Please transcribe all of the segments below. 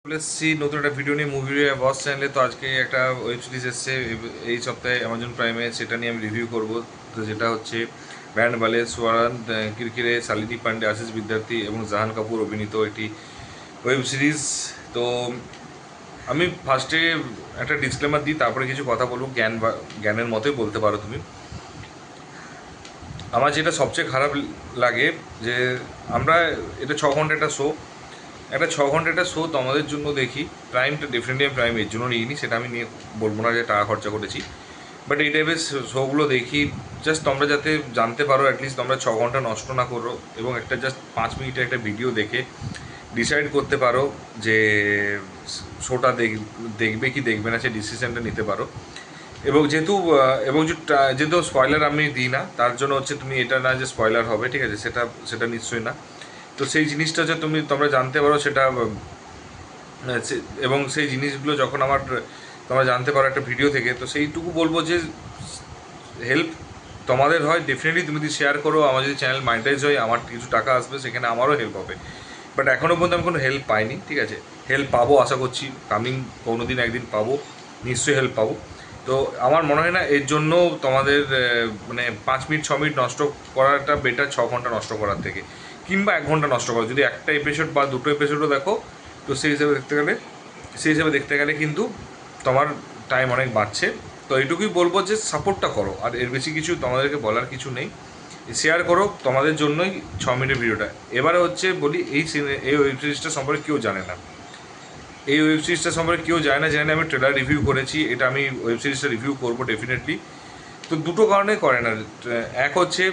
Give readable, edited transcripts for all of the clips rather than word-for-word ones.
চলে এসেছি নতুন একটা ভিডিও নিয়ে মুভি বস চ্যানেলে। তো আজকে একটা ওয়েব সিরিজ এসছে এই সপ্তাহে অ্যামাজন প্রাইমে, সেটা নিয়ে আমি রিভিউ করব। তো যেটা হচ্ছে ব্যান্ড বালে সোয়ারান কিরকিরে, শালিনী পান্ডে, আশিস বিদ্যার্থী এবং জাহান কাপুর অভিনীত একটি ওয়েব সিরিজ। তো আমি ফার্স্টে একটা ডিসক্লেমার দিই, তারপরে কিছু কথা বলবো। জ্ঞানের মতোই বলতে পারো তুমি। আমার যেটা সবচেয়ে খারাপ লাগে যে আমরা এটা 6 ঘন্টা একটা শো, একটা 6 ঘন্টা একটা শো তো আমাদের জন্য দেখি। প্রাইমটা ডেফিনেটলি আমি প্রাইম এর জন্য নিইনি, সেটা আমি নিয়ে বলবো না যে টাকা খরচা করেছি। বাট এই টাইপের শোগুলো দেখি জাস্ট তোমরা যাতে জানতে পারো, অ্যাটলিস্ট তোমরা 6 ঘন্টা নষ্ট না করো এবং একটা জাস্ট 5 মিনিটের একটা ভিডিও দেখে ডিসাইড করতে পারো যে শোটা দেখবে কি দেখবে না, সে ডিসিশনটা নিতে পারো। এবং যেহেতু স্পয়লার আমি দিই না, তার জন্য হচ্ছে তুমি এটা না যে স্পয়লার হবে, ঠিক আছে, সেটা সেটা নিশ্চয়ই না। তো সেই জিনিসটা যে তোমরা জানতে পারো সেটা, এবং সেই জিনিসগুলো যখন তোমরা জানতে পারো একটা ভিডিও থেকে, তো সেইটুকু বলবো যে হেল্প তোমাদের হয় ডেফিনেটলি। তুমি যদি শেয়ার করো, আমার যদি চ্যানেল মনিটাইজ হয়, আমার কিছু টাকা আসবে, সেখানে আমারও হেল্প হবে। বাট এখনও পর্যন্ত আমি কোনো হেল্প পাইনি, ঠিক আছে। হেল্প পাবো আশা করছি, কামিং কোনো দিন একদিন পাবো, নিশ্চয়ই হেল্প পাবো। তো আমার মনে হয় না এর জন্য তোমাদের মানে 5 মিনিট 6 মিনিট নষ্ট করাটা বেটার 6 ঘন্টা নষ্ট করার থেকে, কিংবা 1 ঘন্টা নষ্ট করো যদি একটা এপিসোড বা দুটো এপিসোডও দেখো। তো সেই হিসাবে দেখতে গেলে কিন্তু তোমার টাইম অনেক বাড়ছে। তো এইটুকুই বলবো যে সাপোর্টটা করো, আর এর বেশি কিছু তোমাদেরকে বলার কিছু নেই। শেয়ার করো, তোমাদের জন্যই 6 মিনিটের ভিডিওটা। এবারে হচ্ছে বলি, এই ওয়েব সিরিজটা সম্পর্কে কেউ জানে না। এই ওয়েব সিরিজটা সম্পর্কে কেউ জানে না, আমি ট্রেলার রিভিউ করেছি, এটা আমি ওয়েব সিরিজটা রিভিউ করবো ডেফিনেটলি। তো দুটো কারণে করে না। এক হচ্ছে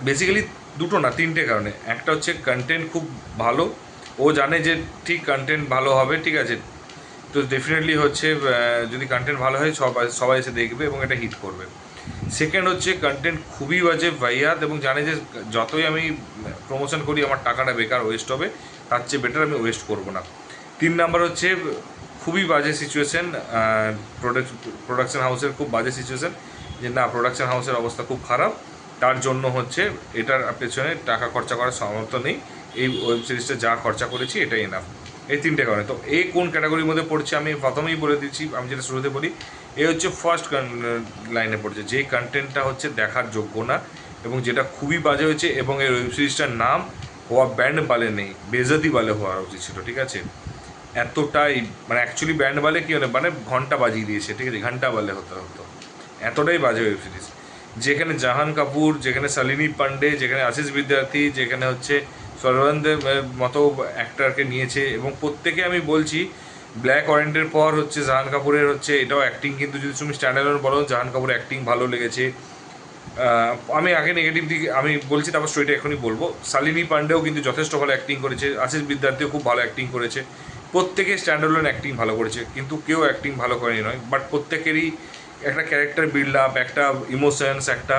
বেসিক্যালি, দুটো না তিনটে কারণে। একটা হচ্ছে কন্টেন্ট খুব ভালো, ও জানে যে ঠিক কন্টেন্ট ভালো হবে, ঠিক আছে। তো ডেফিনেটলি হচ্ছে যদি কন্টেন্ট ভালো হয় সবাই সবাই এসে দেখবে এবং এটা হিট করবে। সেকেন্ড হচ্ছে কন্টেন্ট খুবই বাজে ভাইয়াত, এবং জানে যে যতই আমি প্রমোশন করি আমার টাকাটা বেকার ওয়েস্ট হবে, তার চেয়ে বেটার আমি ওয়েস্ট করবো না। 3 নাম্বার হচ্ছে খুবই বাজে সিচুয়েশন, প্রোডাকশন হাউসের খুব বাজে সিচুয়েশন, যে না প্রোডাকশন হাউসের অবস্থা খুব খারাপ, তার জন্য হচ্ছে এটার পেছনে টাকা খরচা করার সামর্থ্য নেই। এই ওয়েব সিরিজটা যা খরচা করেছি এটাই এনাফ। এই তিনটে কারণে। তো এই কোন ক্যাটাগরির মধ্যে পড়ছে আমি প্রথমেই বলে দিচ্ছি, আমি যেটা শুরুতে বলি, এ হচ্ছে ফার্স্ট লাইনে পড়ছে, যেই কন্টেন্টটা হচ্ছে দেখার যোগ্য না এবং যেটা খুবই বাজে হয়েছে। এবং এই ওয়েব সিরিজটার নাম হওয়া ব্যান্ড বালে নেই, বেজতি বালে হওয়া উচিত ছিল, ঠিক আছে। এতটাই মানে অ্যাকচুয়ালি ব্যান্ড বালে কী হলো, মানে ঘন্টা বাজিয়ে দিয়েছে, ঠিক আছে, ঘন্টা বালে হতে হতো। এতটাই বাজে ওয়েব সিরিজ, যেখানে জাহান কাপুর, যেখানে শালিনী পান্ডে, যেখানে আশিস বিদ্যার্থী, যেখানে হচ্ছে সর্বানন্দের মতো অ্যাক্টারকে নিয়েছে, এবং প্রত্যেকে আমি বলছি ব্ল্যাক ওয়ারেন্টের পর হচ্ছে জাহান কাপুরের হচ্ছে এটাও অ্যাক্টিং, কিন্তু যদি তুমি স্ট্যান্ডার্ড বলো, জাহান কাপুরের অ্যাক্টিং ভালো লেগেছে। আমি আগে নেগেটিভ দিকে আমি বলছি, তারপর স্টোরিটা এখনই বলবো। শালিনী পান্ডেও কিন্তু যথেষ্ট ভালো অ্যাক্টিং করেছে, আশিস বিদ্যার্থীও খুব ভালো অ্যাক্টিং করেছে, প্রত্যেকে স্ট্যান্ডার্ড অ্যাক্টিং ভালো করেছে, কিন্তু কেউ অ্যাক্টিং ভালো করেনি নয়, বাট প্রত্যেকেরই একটা ক্যারেক্টার বিল্ড আপ, একটা ইমোশনস, একটা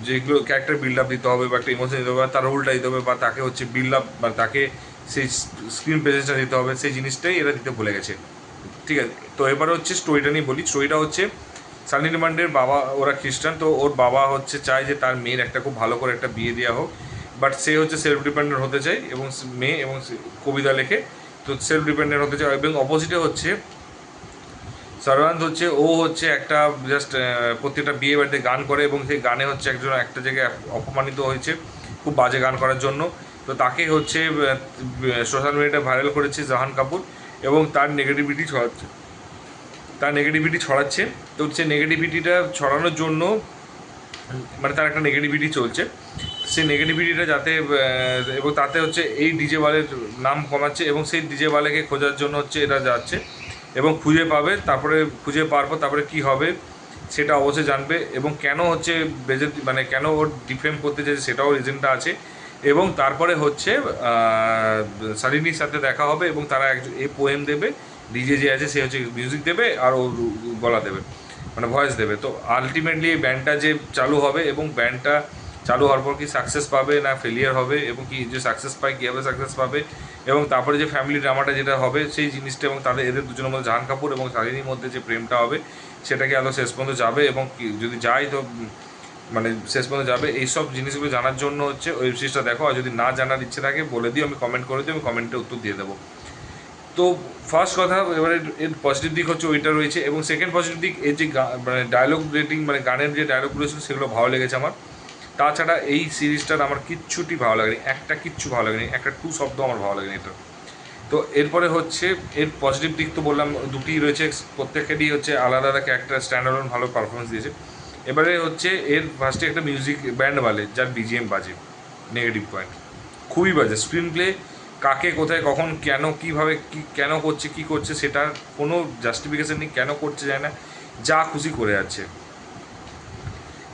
যেগুলো ক্যারেক্টার বিল্ড আপ দিতে হবে বা একটা ইমোশন দিতে হবে, তার রোলটা দিতে হবে, বা তাকে হচ্ছে বিল্ড আপ বা তাকে সেই স্ক্রিন প্রেজেন্সটা দিতে হবে, সেই জিনিসটাই এরা দিতে ভুলে গেছে, ঠিক আছে। তো এবারে হচ্ছে স্টোরিটা নিয়ে বলি। স্টোরিটা হচ্ছে সানি লিমান্ডের বাবা, ওরা খ্রিস্টান, তো ওর বাবা হচ্ছে চায় যে তার মেয়ের একটা খুব ভালো করে একটা বিয়ে দেওয়া হোক, বাট সে হচ্ছে সেলফ ডিপেন্ডেন্ট হতে চায়, এবং মেয়ে এবং কবিতা লেখে, তো সেলফ ডিপেন্ডেন্ট হতে চায়। এবং অপোজিটে হচ্ছে সর্বানন্দ, হচ্ছে ও হচ্ছে একটা জাস্ট প্রত্যেকটা বিয়ে বাড়িতে গান করে, এবং সেই গানে হচ্ছে একজন একটা জায়গায় অপমানিত হয়েছে খুব বাজে গান করার জন্য। তো তাকে হচ্ছে সোশ্যাল মিডিয়াতে ভাইরাল করেছে জাহান কাপুর, এবং তার নেগেটিভিটি ছড়াচ্ছে। তো হচ্ছে নেগেটিভিটিটা ছড়ানোর জন্য, মানে তার একটা নেগেটিভিটি চলছে, সেই নেগেটিভিটিটা যাতে এবং তাতে হচ্ছে এই ডিজে বালের নাম কমাচ্ছে, এবং সেই ডিজে বালেকে খোঁজার জন্য হচ্ছে এরা যাচ্ছে এবং খুঁজে পাবে। তারপরে খুঁজে পাওয়ার পর তারপরে কী হবে সেটা অবশ্যই জানবে, এবং কেন হচ্ছে মানে কেন ওর ডিফেম করতে চাইছে সেটাও রিজনটা আছে। এবং তারপরে হচ্ছে শালিনীর সাথে দেখা হবে, এবং তারা এই পোয়েম দেবে, ডিজে যে আছে সে হচ্ছে মিউজিক দেবে আর ও গলা দেবে, মানে ভয়েস দেবে। তো আলটিমেটলি এই ব্যান্ডটা যে চালু হবে, এবং ব্যান্ডটা চালু হওয়ার পর কি সাকসেস পাবে না ফেলিয়ার হবে, এবং কি যে সাকসেস পায় কীভাবে সাকসেস পাবে, এবং তারপরে যে ফ্যামিলি ড্রামাটা যেটা হবে সেই জিনিসটা, এবং এদের দুজনের মধ্যে জাহান কাপুর এবং শালিনীর মধ্যে যে প্রেমটা হবে সেটাকে আদৌ শেষ পর্যন্ত যাবে, এবং যদি যায় তো মানে শেষ পর্যন্ত যাবে। এইসব জিনিসগুলো জানার জন্য হচ্ছে ওয়েব সিরিজটা দেখো। আর যদি না জানার ইচ্ছে থাকে বলে দিও, আমি কমেন্ট করে দিই, আমি কমেন্টে উত্তর দিয়ে দেবো। তো ফার্স্ট কথা, এবারে এর পজিটিভ দিক হচ্ছে ওইটা রয়েছে, এবং সেকেন্ড পজিটিভ দিক এর যে মানে ডায়লগ রেটিং, মানে গানের যে ডায়লগগুলো ছিল সেগুলো ভালো লেগেছে আমার। তাছাড়া এই সিরিজটার আমার কিচ্ছুটি ভালো লাগেনি, কিচ্ছু ভালো লাগেনি, একটা টু শব্দ আমার ভালো লাগেনি এটা। তো এরপরে হচ্ছে এর পজিটিভ দিক তো বললাম দুটিই রয়েছে, প্রত্যেকেরই হচ্ছে আলাদা আলাদা ক্যারেক্টার স্ট্যান্ডার্ড ভালো পারফরমেন্স দিয়েছে। এবারে হচ্ছে এর ফার্স্টে একটা মিউজিক ব্যান্ড বাজে, যার বিজিএম বাজে, নেগেটিভ পয়েন্ট খুবই বাজে। স্ক্রিন প্লে কাকে কোথায় কখন কেন কীভাবে কী কেন করছে কী করছে সেটার কোনো জাস্টিফিকেশন নেই, কেন করছে যায় না, যা খুশি করে যাচ্ছে।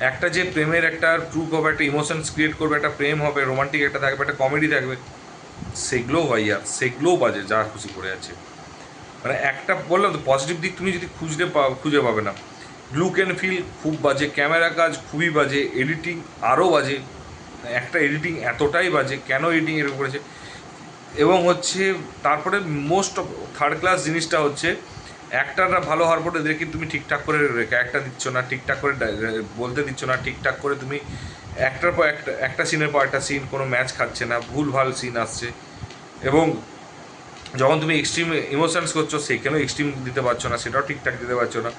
একটা যে প্রেমের একটা প্রুফ হবে, একটা ইমোশনস ক্রিয়েট করবে, একটা প্রেম হবে, রোমান্টিক একটা থাকবে, একটা কমেডি থাকবে, সেগুলোও ভাইয়া সেগুলোও বাজে, যা খুশি করে যাচ্ছে। মানে একটা বললাম তো পজিটিভ দিক তুমি যদি খুঁজে পাবে না। লুক অ্যান্ড ফিল খুব বাজে, ক্যামেরা কাজ খুবই বাজে, এডিটিং আরও বাজে, একটা এডিটিং এতটাই বাজে, কেন এডিটিং এরকম করেছে। এবং হচ্ছে তারপরে মোস্ট অফ থার্ড ক্লাস জিনিসটা হচ্ছে অ্যাক্টাররা ভালো হওয়ার পরে এদেরকে তুমি ঠিকঠাক করে ক্যারেক্টার দিচ্ছ না, ঠিকঠাক করে বলতে দিচ্ছ না, ঠিকঠাক করে তুমি একটার পর একটা সিনের পর একটা সিন কোনো ম্যাচ খাচ্ছে না, ভুলভাল সিন আসছে। এবং যখন তুমি এক্সট্রিম ইমোশনস করছো সেখানেও এক্সট্রিম দিতে পারছো না, সেটাও ঠিকঠাক দিতে পারছো না।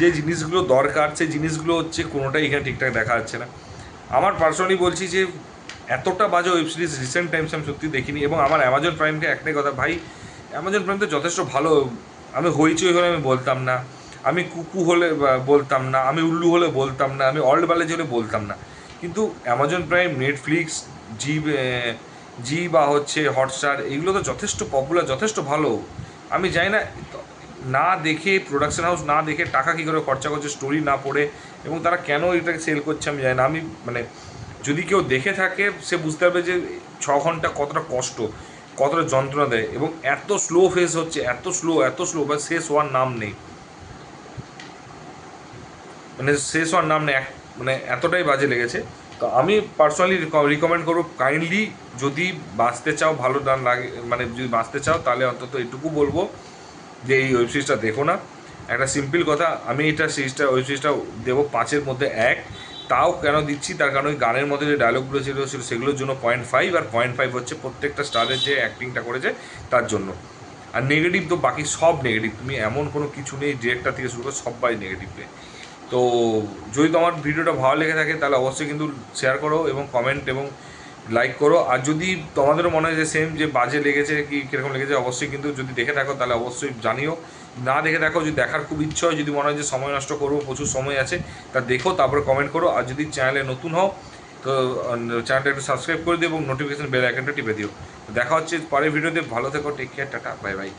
যে জিনিসগুলো দরকার সেই জিনিসগুলো হচ্ছে কোনোটাই এখানে ঠিকঠাক দেখা যাচ্ছে না। আমার পার্সোনালি বলছি যে এতটা বাজে ওয়েব সিরিজ রিসেন্ট টাইমস আমি সত্যি দেখিনি। এবং আমার অ্যামাজন প্রাইমকে একটাই কথা, ভাই অ্যামাজন প্রাইম তো যথেষ্ট ভালো। আমি হইচই হলে আমি বলতাম না, আমি কুকু হলে বলতাম না, আমি উল্লু হলে বলতাম না, আমি অল্ড ব্যালেজ হলে বলতাম না, কিন্তু অ্যামাজন প্রাইম, নেটফ্লিক্স, জি জি বা হচ্ছে হটস্টার, এগুলো তো যথেষ্ট পপুলার, যথেষ্ট ভালো। আমি জানি না না দেখে প্রোডাকশন হাউস না দেখে টাকা কী করে খরচা করছে স্টোরি না পড়ে, এবং তারা কেন এটাকে সেল করছে আমি জানি না। আমি মানে যদি কেউ দেখে থাকে সে বুঝতে পারবে যে 6 ঘন্টা কতটা কষ্ট, কতটা যন্ত্রণা দেয়, এবং এত স্লো ফেস হচ্ছে, এত স্লো বা শেষ হওয়ার নাম নেই, মানে শেষ হওয়ার নাম নেই, মানে এতটাই বাজে লেগেছে। তো আমি পার্সোনালি রিকমেন্ড করবো, কাইন্ডলি যদি বাঁচতে চাও, ভালো গান লাগে, মানে যদি বাঁচতে চাও তাহলে অন্তত এটুকু বলবো যে এই ওয়েব সিরিজটা দেখো না। একটা সিম্পল কথা, আমি এটা ওয়েব সিরিজটা দেবো 5-এর মধ্যে 1। তাও কেন দিচ্ছি, তার কারণ ওই গানের মধ্যে যে ডায়লগগুলো ছিল সেগুলোর জন্য 0.5, আর 0.5 হচ্ছে প্রত্যেকটা স্টারের যে অ্যাক্টিংটা করেছে তার জন্য। আর নেগেটিভ তো বাকি সব নেগেটিভ, তুমি এমন কোনো কিছু নেই ডিরেক্টর থেকে শুরু করে সবাই নেগেটিভ নেই। তো যদি তোমার ভিডিওটা ভালো লেগে থাকে তাহলে অবশ্যই কিন্তু শেয়ার করো এবং কমেন্ট এবং লাইক করো। আর যদি তোমাদেরও মনে হয় যে সেম যে বাজে লেগেছে কি কীরকম লেগেছে, অবশ্যই কিন্তু যদি দেখে থাকো তাহলে অবশ্যই জানিও। না দেখে থাকো, যদি দেখার খুব ইচ্ছা হয়, যদি মনে হয় যে সময় নষ্ট করবো, প্রচুর সময় আছে, তা দেখো, তারপরে কমেন্ট করো। আর যদি চ্যানেলে নতুন হও তো চ্যানেলটা একটু সাবস্ক্রাইব করে দিও এবং নোটিফিকেশন বেল আইকনটা টিপে দিও। দেখা হচ্ছে পরের ভিডিওতে। ভালো থেকো, টেক কেয়ার, টাটা, বাই বাই।